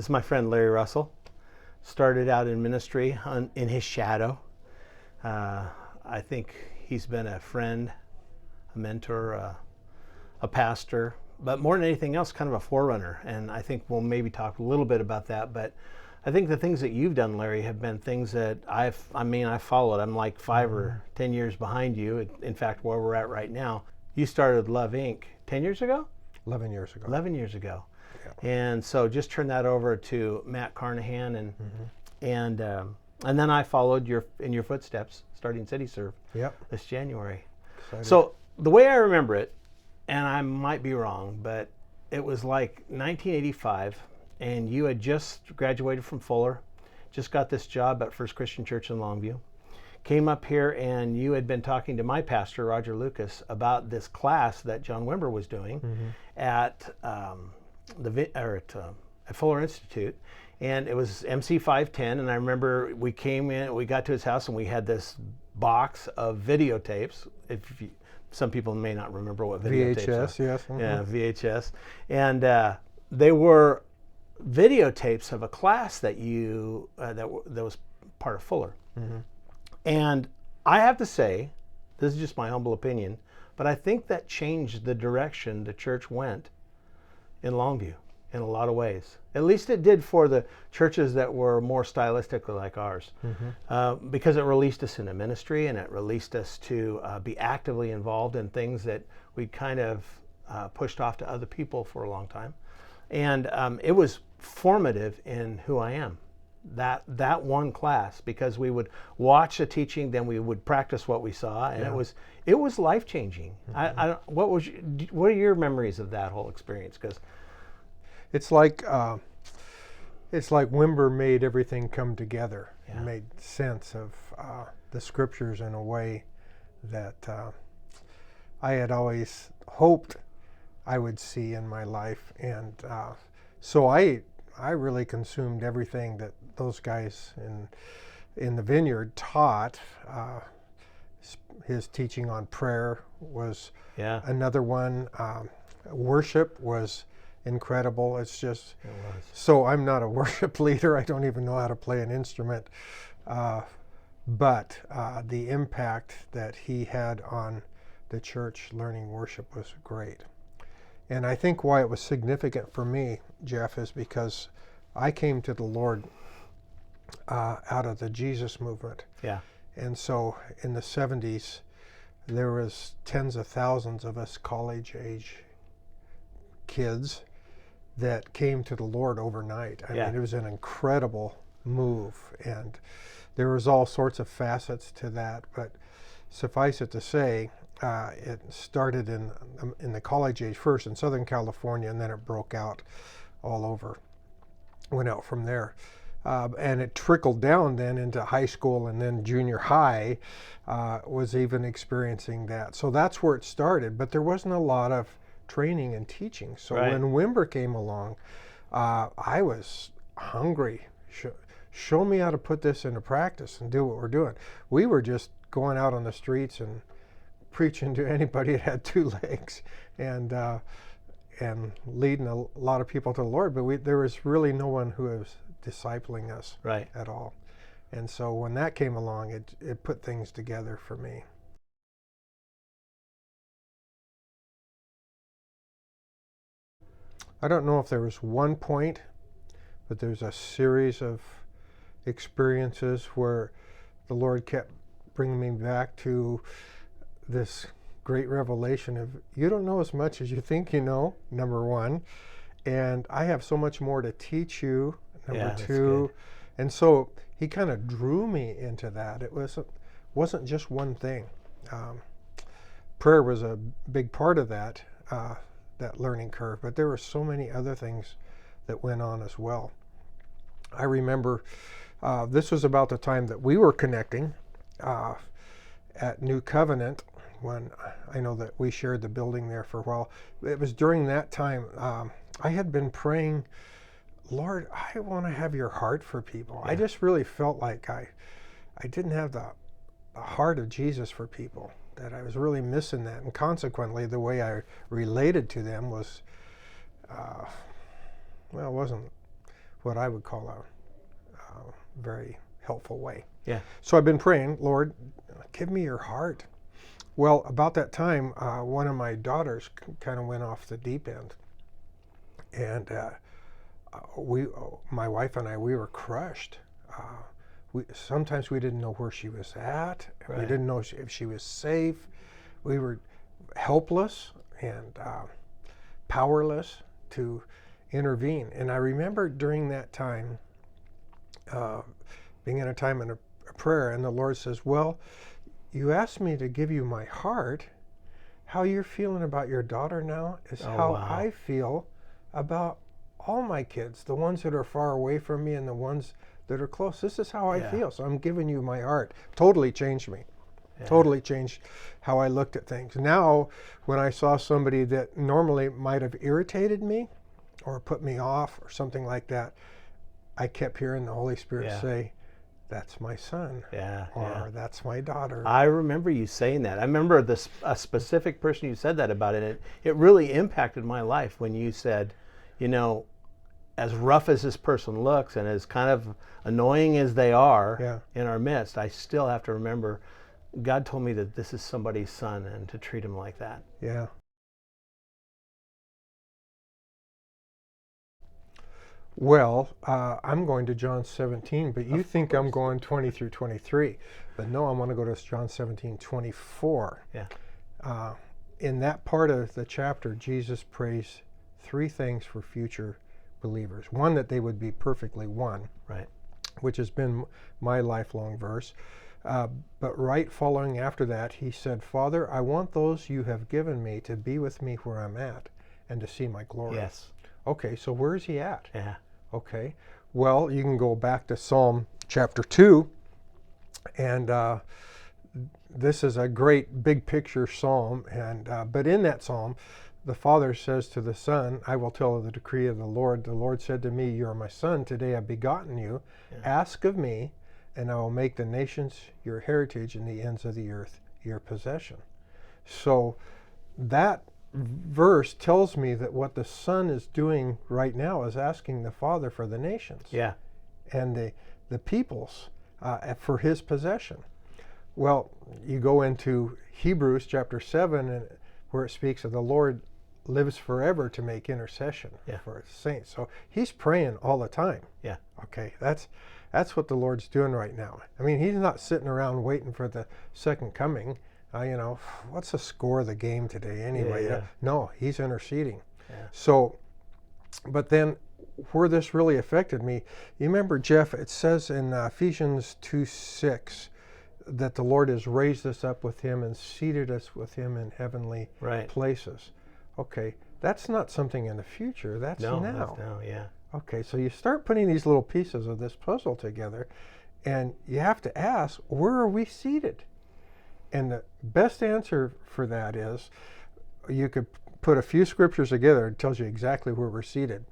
This is my friend Larry Russell. Started out in ministry in his shadow. I think he's been a friend, a mentor, a pastor, but more than anything else, kind of a forerunner. And I think we'll maybe talk a little bit about that. But I think the things that you've done, Larry, have been things that I followed. I'm like 5 or 10 years behind you. In fact, where we're at right now, you started Love Inc. 10 years ago? 11 years ago. 11 years ago. Yeah. And so just turn that over to Matt Carnahan, and then I followed in your footsteps, starting City Serve this January. Excited. So the way I remember it, and I might be wrong, but it was like 1985, and you had just graduated from Fuller, just got this job at First Christian Church in Longview, came up here, and you had been talking to my pastor, Roger Lucas, about this class that John Wimber was doing at Fuller Institute, and it was MC 510. And I remember we came in, we got to his house, and we had this box of videotapes. Some people may not remember what videotapes are. VHS, yes. Yeah, VHS, and they were videotapes of a class that you that was part of Fuller. And I have to say, this is just my humble opinion, but I think that changed the direction the church went in Longview in a lot of ways. At least it did for the churches that were more stylistically like ours, because it released us into ministry, and it released us to be actively involved in things that we kind of pushed off to other people for a long time. And it was formative in who I am. That one class, because we would watch a teaching, then we would practice what we saw, and it was life changing. What are your memories of that whole experience? Because it's like Wimber made everything come together. It made sense of the scriptures in a way that I had always hoped I would see in my life, and so I really consumed everything that those guys in the vineyard taught. His teaching on prayer was another one. Worship was incredible. It was. So I'm not a worship leader. I don't even know how to play an instrument. But the impact that he had on the church learning worship was great. And I think why it was significant for me, Jeff, is because I came to the Lord out of the Jesus movement. Yeah. And so in the 70s, there was tens of thousands of us college-age kids that came to the Lord overnight. I mean, it was an incredible move, and there was all sorts of facets to that. But suffice it to say, it started in the college age first in Southern California, and then it broke out all over. Went out from there. And it trickled down then into high school, and then junior high was even experiencing that. So that's where it started, but there wasn't a lot of training and teaching. So when Wimber came along, I was hungry. Show me how to put this into practice and do what we're doing. We were just going out on the streets and preaching to anybody that had two legs, and leading a lot of people to the Lord, but there was really no one who was discipling us at all. And so when that came along, it put things together for me. I don't know if there was one point, but there's a series of experiences where the Lord kept bringing me back to this great revelation of, you don't know as much as you think you know, number one, and I have so much more to teach you, number two. And so he kind of drew me into that. It wasn't just one thing. Prayer was a big part of that learning curve, but there were so many other things that went on as well. I remember this was about the time that we were connecting at New Covenant, when I know that we shared the building there for a while. It was during that time I had been praying, Lord, I want to have your heart for people. I just really felt like I didn't have the heart of Jesus for people, that I was really missing that. And consequently, the way I related to them was, what I would call a very helpful way. Yeah. So I've been praying, Lord, give me your heart. Well, about that time, one of my daughters kind of went off the deep end. And my wife and I, we were crushed. Sometimes we didn't know where she was at. Right. We didn't know if she was safe. We were helpless and powerless to intervene. And I remember during that time, being in a time in a prayer, and the Lord says, well, you asked me to give you my heart. How you're feeling about your daughter now is how wow. I feel about all my kids, the ones that are far away from me and the ones that are close. This is how I feel. So I'm giving you my heart. Totally changed me. Yeah. Totally changed how I looked at things. Now, when I saw somebody that normally might have irritated me or put me off or something like that, I kept hearing the Holy Spirit say, that's my son, or that's my daughter. I remember you saying that. I remember a specific person you said that about it. It really impacted my life when you said, you know, as rough as this person looks and as kind of annoying as they are in our midst, I still have to remember God told me that this is somebody's son and to treat him like that. Yeah. Well, I'm going to John 17, but you think I'm going 20 through 23. But no, I want to go to John 17, 24. Yeah. In that part of the chapter, Jesus prays 3 things for future believers. One, that they would be perfectly one, right, which has been my lifelong verse. But right following after that, he said, Father, I want those you have given me to be with me where I'm at and to see my glory. Yes. Okay, so where is he at? Yeah. Okay, well, you can go back to Psalm chapter 2, and this is a great big picture psalm, and but in that psalm, the Father says to the Son, I will tell of the decree of the Lord. The Lord said to me, you are my son, today I've begotten you. Ask of me, and I will make the nations your heritage and the ends of the earth your possession. So that verse tells me that what the Son is doing right now is asking the Father for the nations and the peoples for his possession. Well, you go into Hebrews chapter 7 and where it speaks of the Lord lives forever to make intercession for his saints. So he's praying all the time. Yeah. Okay, that's what the Lord's doing right now. I mean, he's not sitting around waiting for the second coming. You know, what's the score of the game today anyway? No, he's interceding. So, but then where this really affected me, you remember, Jeff, it says in Ephesians 2:6 that the Lord has raised us up with him and seated us with him in heavenly places. Okay, that's not something in the future, that's now. That's now, Okay, so you start putting these little pieces of this puzzle together, and you have to ask, where are we seated? And the best answer for that is, you could put a few scriptures together. It tells you exactly where we're seated.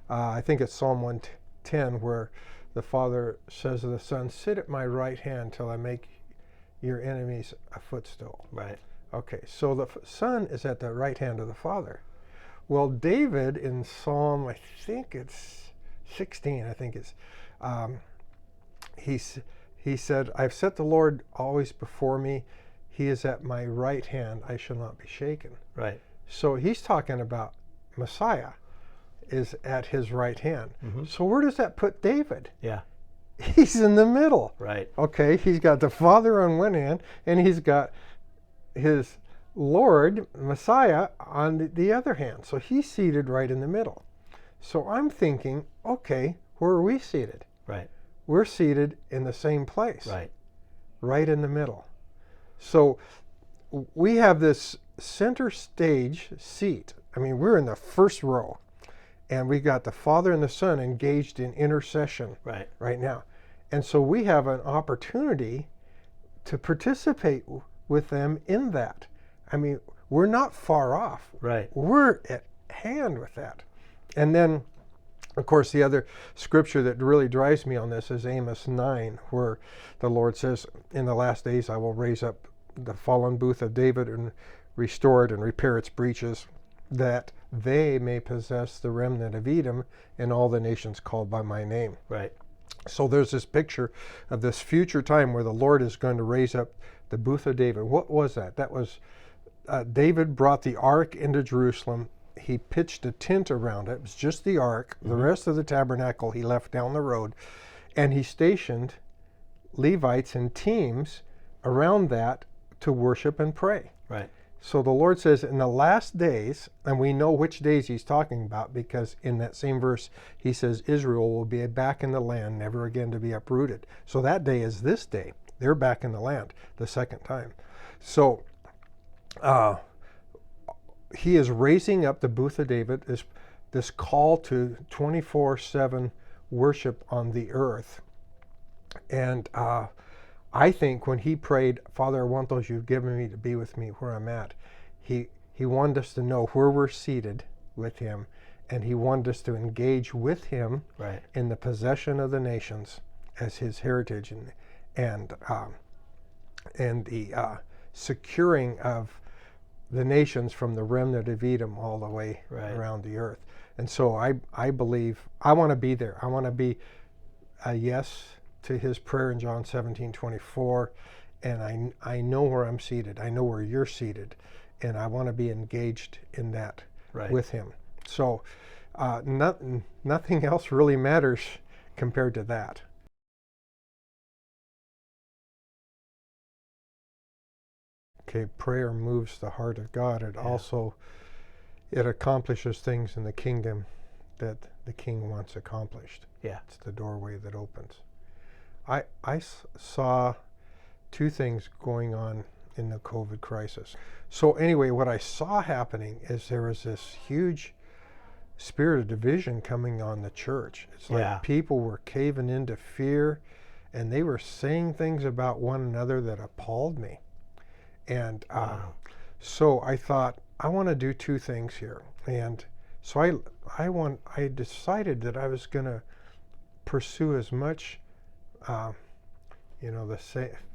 I think it's Psalm 110 where the Father says to the Son, sit at my right hand till I make your enemies a footstool. Right. Okay, so the Son is at the right hand of the Father. Well, David in Psalm, I think it's 16, he said, I've set the Lord always before me. He is at my right hand, I shall not be shaken. Right. So he's talking about Messiah is at his right hand. Mm-hmm. So where does that put David? Yeah. He's in the middle. Right. Okay, he's got the Father on one hand, and he's got his Lord, Messiah, on the other hand. So he's seated right in the middle. So I'm thinking, okay, where are we seated? Right. We're seated in the same place. Right in the middle. So we have this center stage seat. I mean, we're in the first row, and we got the Father and the Son engaged in intercession right now. And so we have an opportunity to participate with them in that. I mean, we're not far off. Right. We're at hand with that. And then, of course, the other scripture that really drives me on this is Amos 9, where the Lord says, in the last days I will raise up the fallen booth of David and restore it and repair its breaches, that they may possess the remnant of Edom and all the nations called by my name. Right. So there's this picture of this future time where the Lord is going to raise up the booth of David. What was that? That was David brought the ark into Jerusalem. He pitched a tent around it. It was just the ark. The rest of the tabernacle he left down the road. And he stationed Levites in teams around that to worship and pray. Right. So the Lord says in the last days, and we know which days he's talking about because in that same verse he says Israel will be back in the land, never again to be uprooted. So that day is this day. They're back in the land the second time. So he is raising up the booth of David, this call to 24/7 worship on the earth. And I think when he prayed, Father, I want those you've given me to be with me where I'm at, he wanted us to know where we're seated with him, and he wanted us to engage with him Right. in the possession of the nations as his heritage and the securing of the nations from the remnant of Edom all the way around the earth. And so I believe I want to be there. I want to be a yes to his prayer in John 17:24, and I know where I'm seated. I know where you're seated, and I want to be engaged in that with him. So nothing else really matters compared to that. Okay, prayer moves the heart of God. It also accomplishes things in the kingdom that the king wants accomplished. Yeah. It's the doorway that opens. I saw two things going on in the COVID crisis. So anyway, what I saw happening is there was this huge spirit of division coming on the church. It's like people were caving into fear, and they were saying things about one another that appalled me. And so I thought, I want to do two things here. And so I decided that I was going to pursue as much,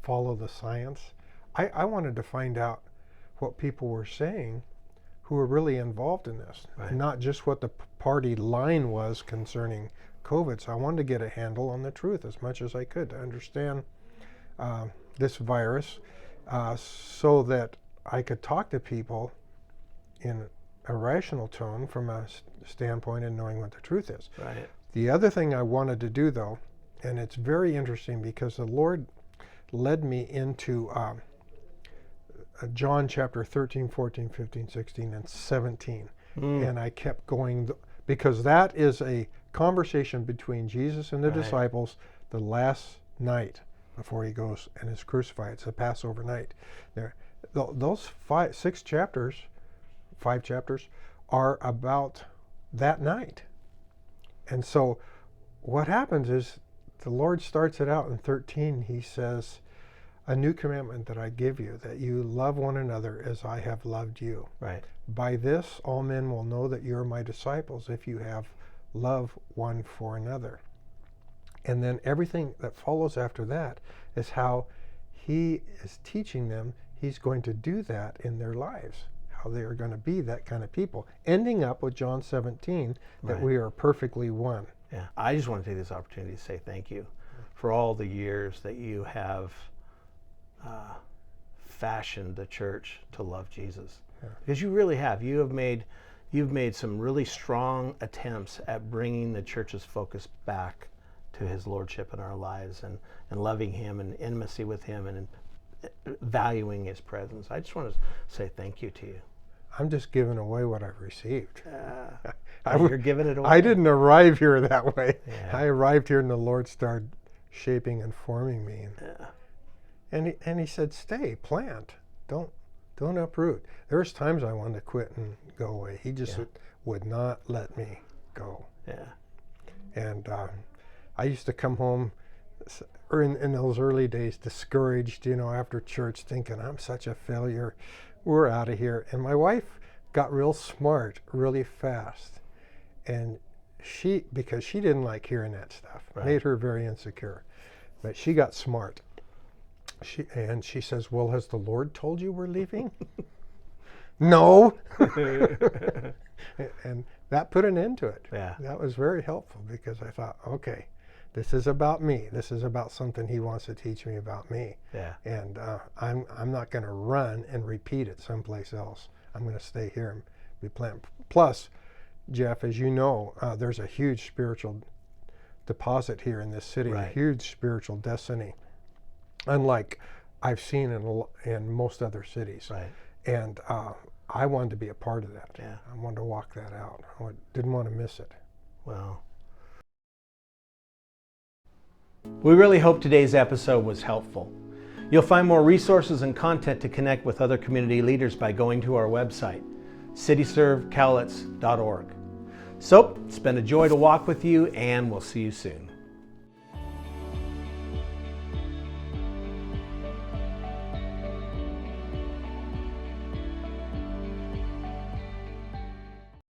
follow the science. I wanted to find out what people were saying who were really involved in this, and not just what the party line was concerning COVID. So I wanted to get a handle on the truth as much as I could to understand this virus, so that I could talk to people in a rational tone from a standpoint in knowing what the truth is. Right. The other thing I wanted to do, though, and it's very interesting because the Lord led me into John chapter 13, 14, 15, 16, and 17. And I kept going because that is a conversation between Jesus and the disciples the last night before he goes and is crucified. It's the Passover night. Those 5 chapters are about that night. And so what happens is the Lord starts it out in 13. He says, a new commandment that I give you, that you love one another as I have loved you. Right. By this, all men will know that you are my disciples if you have love one for another. And then everything that follows after that is how he is teaching them he's going to do that in their lives, how they are going to be that kind of people, ending up with John 17, that we are perfectly one. Yeah. I just want to take this opportunity to say thank you for all the years that you have fashioned the church to love Jesus. Because you really have. You've made some really strong attempts at bringing the church's focus back to his lordship in our lives, and loving him and intimacy with him and valuing his presence. I just want to say thank you to you. I'm just giving away what I've received. You're giving it away. I didn't arrive here that way. Yeah. I arrived here and the Lord started shaping and forming me. And he said, stay, plant. Don't uproot. There's times I wanted to quit and go away. He just would not let me go. Yeah. And I used to come home in those early days discouraged, after church, thinking I'm such a failure. We're out of here. And my wife got real smart really fast. And because she didn't like hearing that stuff, made her very insecure. But she got smart. She says, well, has the Lord told you we're leaving? No. And that put an end to it. Yeah. That was very helpful because I thought, okay, this is about me. This is about something he wants to teach me about me. Yeah. And I'm not going to run and repeat it someplace else. I'm going to stay here and be planted. Plus, Jeff, as you know, there's a huge spiritual deposit here in this city, Right. a huge spiritual destiny, unlike I've seen in most other cities. Right. And I wanted to be a part of that. Yeah. I wanted to walk that out. Didn't want to miss it. Well, we really hope today's episode was helpful. You'll find more resources and content to connect with other community leaders by going to our website, cityservecowlitz.org. So, it's been a joy to walk with you, and we'll see you soon.